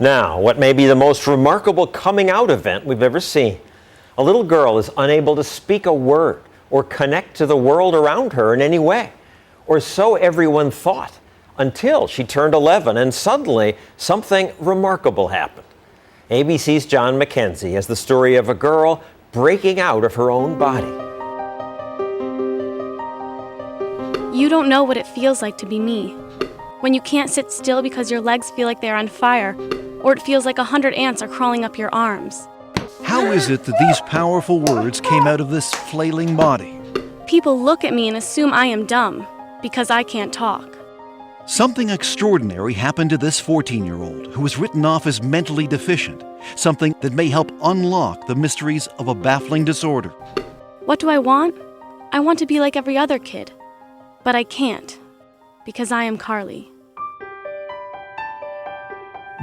Now, what may be the most remarkable coming out event we've ever seen. A little girl is unable to speak a word or connect to the world around her in any way, or so everyone thought, until she turned 11 and suddenly something remarkable happened. ABC's John McKenzie has the story of a girl breaking out of her own body. You don't know what it feels like to be me. When you can't sit still because your legs feel like they're on fire, or it feels like 100 ants are crawling up your arms. How is it that these powerful words came out of this flailing body? People look at me and assume I am dumb because I can't talk. Something extraordinary happened to this 14-year-old who was written off as mentally deficient, something that may help unlock the mysteries of a baffling disorder. What do I want? I want to be like every other kid, but I can't because I am Carly.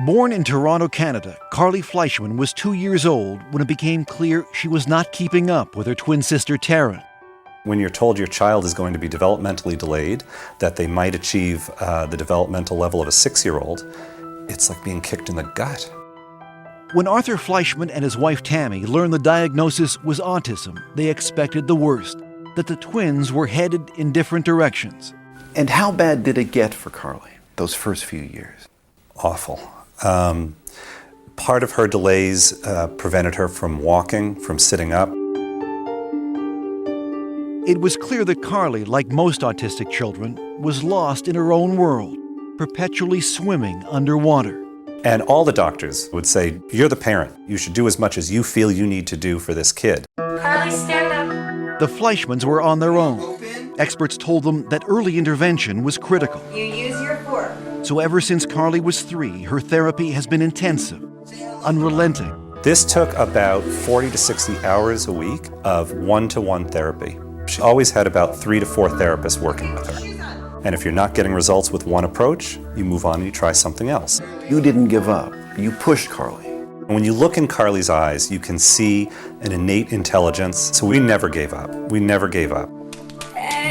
Born in Toronto, Canada, Carly Fleischman was 2 years old when it became clear she was not keeping up with her twin sister Taryn. When you're told your child is going to be developmentally delayed, that they might achieve the developmental level of a 6-year-old, it's like being kicked in the gut. When Arthur Fleischman and his wife Tammy learned the diagnosis was autism, they expected the worst, that the twins were headed in different directions. And how bad did it get for Carly, those first few years? Awful. Part of her delays prevented her from walking, from sitting up. It was clear that Carly, like most autistic children, was lost in her own world, perpetually swimming underwater. And all the doctors would say, you're the parent. You should do as much as you feel you need to do for this kid. Carly, stand up. The Fleischmans were on their own. Experts told them that early intervention was critical. You use your fork. So ever since Carly was 3, her therapy has been intensive, unrelenting. This took about 40 to 60 hours a week of one-to-one therapy. She always had about 3 to 4 therapists working with her. And if you're not getting results with one approach, you move on and you try something else. You didn't give up. You pushed Carly. And when you look in Carly's eyes, you can see an innate intelligence. So we never gave up. We never gave up.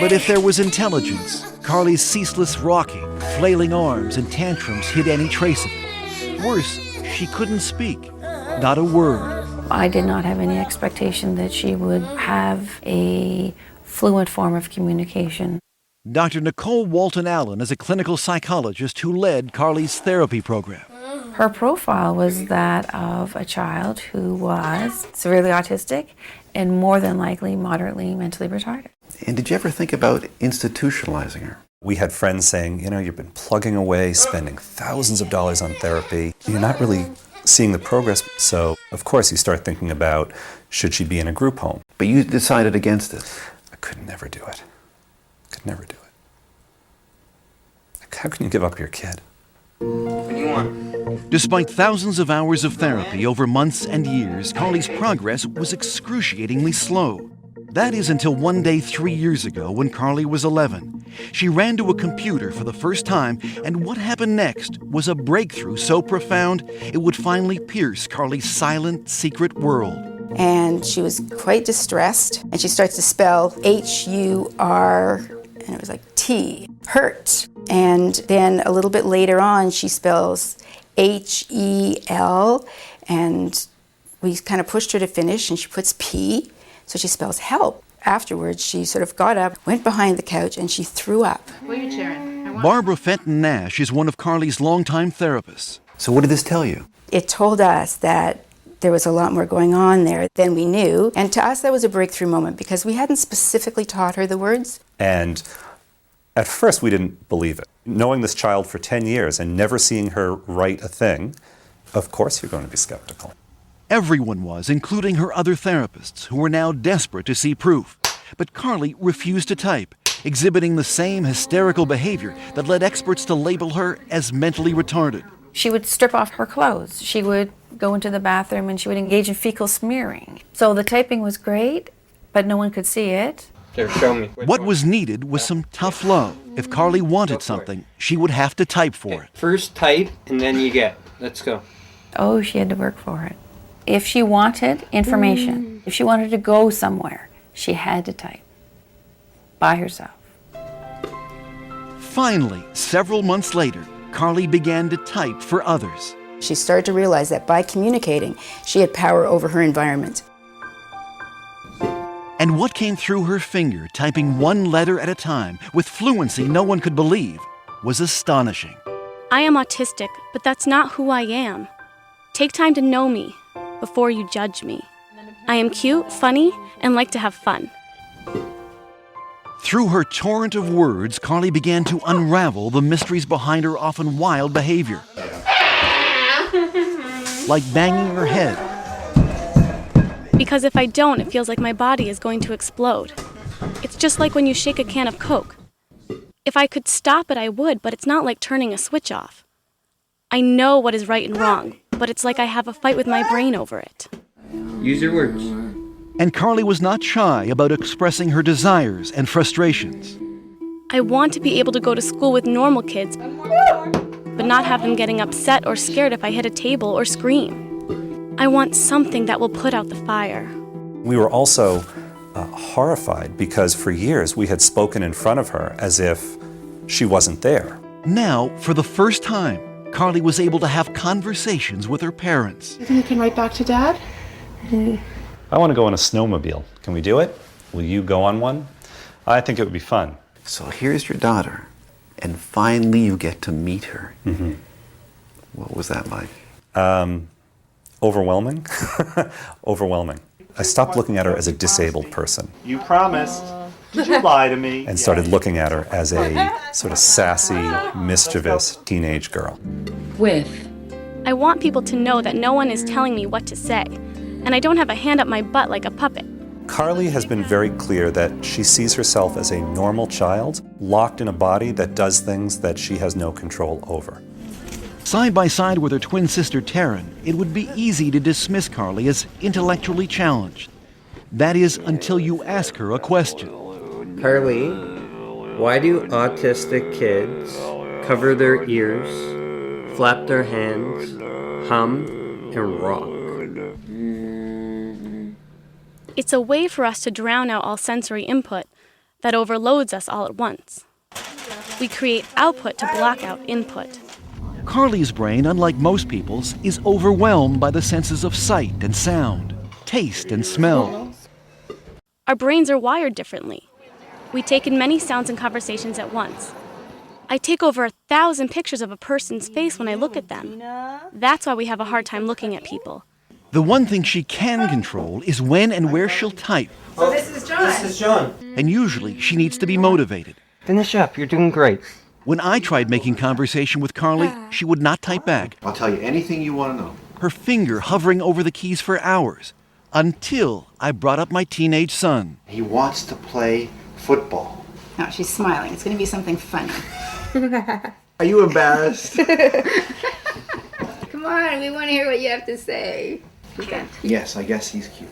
But if there was intelligence, Carly's ceaseless rocking, flailing arms, and tantrums hid any trace of it. Worse, she couldn't speak, not a word. I did not have any expectation that she would have a fluent form of communication. Dr. Nicole Walton-Allen is a clinical psychologist who led Carly's therapy program. Her profile was that of a child who was severely autistic and more than likely moderately mentally retarded. And did you ever think about institutionalizing her? We had friends saying, you've been plugging away, spending thousands of dollars on therapy. You're not really seeing the progress. So, of course, you start thinking about, should she be in a group home? But you decided against it. I could never do it. Could never do it. How can you give up your kid? What do you want? Despite thousands of hours of therapy over months and years, Carly's progress was excruciatingly slow. That is until one day 3 years ago when Carly was 11. She ran to a computer for the first time, and what happened next was a breakthrough so profound it would finally pierce Carly's silent, secret world. And she was quite distressed, and she starts to spell H-U-R, and it was like T, hurt. And then a little bit later on, she spells H-E-L, and we kind of pushed her to finish, and she puts P. So she spells help. Afterwards, she sort of got up, went behind the couch, and she threw up. What are you cheering? Barbara Fenton Nash is one of Carly's longtime therapists. So what did this tell you? It told us that there was a lot more going on there than we knew. And to us, that was a breakthrough moment because we hadn't specifically taught her the words. And at first, we didn't believe it. Knowing this child for 10 years and never seeing her write a thing, of course you're going to be skeptical. Everyone was, including her other therapists, who were now desperate to see proof. But Carly refused to type, exhibiting the same hysterical behavior that led experts to label her as mentally retarded. She would strip off her clothes. She would go into the bathroom and she would engage in fecal smearing. So the typing was great, but no one could see it. Here, show me. What was needed was some tough love. If Carly wanted something, she would have to type for it. First type, and then you get. Let's go. Oh, she had to work for it. If she wanted information, if she wanted to go somewhere, she had to type by herself. Finally, several months later, Carly began to type for others. She started to realize that by communicating, she had power over her environment. And what came through her finger, typing one letter at a time with fluency no one could believe, was astonishing. I am autistic, but that's not who I am. Take time to know me before you judge me. I am cute, funny, and like to have fun. Through her torrent of words, Carly began to unravel the mysteries behind her often wild behavior. Like banging her head. Because if I don't, it feels like my body is going to explode. It's just like when you shake a can of Coke. If I could stop it, I would, but it's not like turning a switch off. I know what is right and wrong, but it's like I have a fight with my brain over it. Use your words. And Carly was not shy about expressing her desires and frustrations. I want to be able to go to school with normal kids, but not have them getting upset or scared if I hit a table or scream. I want something that will put out the fire. We were also horrified because for years we had spoken in front of her as if she wasn't there. Now, for the first time, Carly was able to have conversations with her parents. You think you can write back to Dad? I want to go on a snowmobile. Can we do it? Will you go on one? I think it would be fun. So here's your daughter, and finally you get to meet her. Mm-hmm. What was that like? Overwhelming. Overwhelming. I stopped looking at her as a disabled person. You promised. Did you lie to me? And started looking at her as a sort of sassy, mischievous teenage girl. I want people to know that no one is telling me what to say, and I don't have a hand up my butt like a puppet. Carly has been very clear that she sees herself as a normal child, locked in a body that does things that she has no control over. Side by side with her twin sister Taryn, it would be easy to dismiss Carly as intellectually challenged. That is, until you ask her a question. Carly, why do autistic kids cover their ears, flap their hands, hum, and rock? It's a way for us to drown out all sensory input that overloads us all at once. We create output to block out input. Carly's brain, unlike most people's, is overwhelmed by the senses of sight and sound, taste and smell. Our brains are wired differently. We take in many sounds and conversations at once. I take over 1,000 pictures of a person's face when I look at them. That's why we have a hard time looking at people. The one thing she can control is when and where she'll type. So this is John. This is John. And usually she needs to be motivated. Finish up. You're doing great. When I tried making conversation with Carly, she would not type back, I'll tell you anything you want to know. her finger hovering over the keys for hours, until I brought up my teenage son. He wants to play football. Now she's smiling. It's going to be something funny. Are you embarrassed? Come on, we want to hear what you have to say. Yes, I guess he's cute.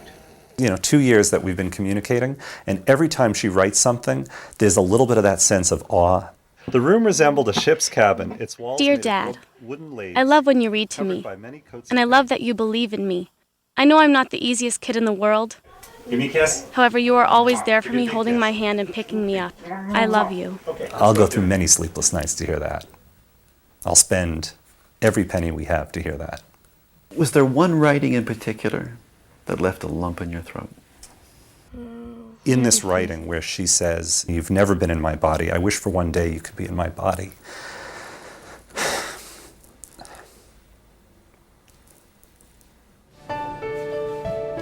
2 years that we've been communicating, and every time she writes something, there's a little bit of that sense of awe. The room resembled a ship's cabin. Its walls Dear made of Dad, wooden laths I love when you read to covered me, by many coats and I of love that you believe in me. I know I'm not the easiest kid in the world. Give me a kiss. However, you are always there for me, holding my hand and picking me up. I love you. I'll go through many sleepless nights to hear that. I'll spend every penny we have to hear that. Was there one writing in particular that left a lump in your throat? In this writing where she says, "You've never been in my body. I wish for one day you could be in my body."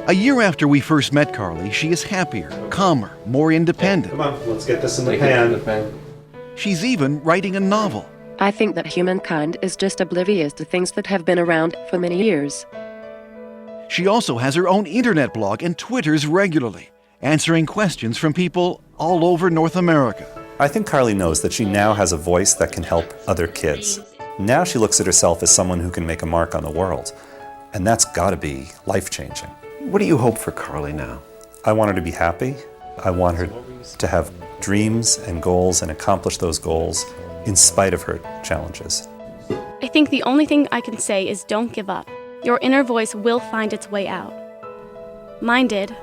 A year after we first met Carly, she is happier, calmer, more independent. Come on, let's get this in the pan. She's even writing a novel. I think that humankind is just oblivious to things that have been around for many years. She also has her own internet blog and twitters regularly, answering questions from people all over North America. I think Carly knows that she now has a voice that can help other kids. Now she looks at herself as someone who can make a mark on the world. And that's got to be life-changing. What do you hope for Carly now? I want her to be happy. I want her to have dreams and goals and accomplish those goals in spite of her challenges. I think the only thing I can say is don't give up. Your inner voice will find its way out. Mine did.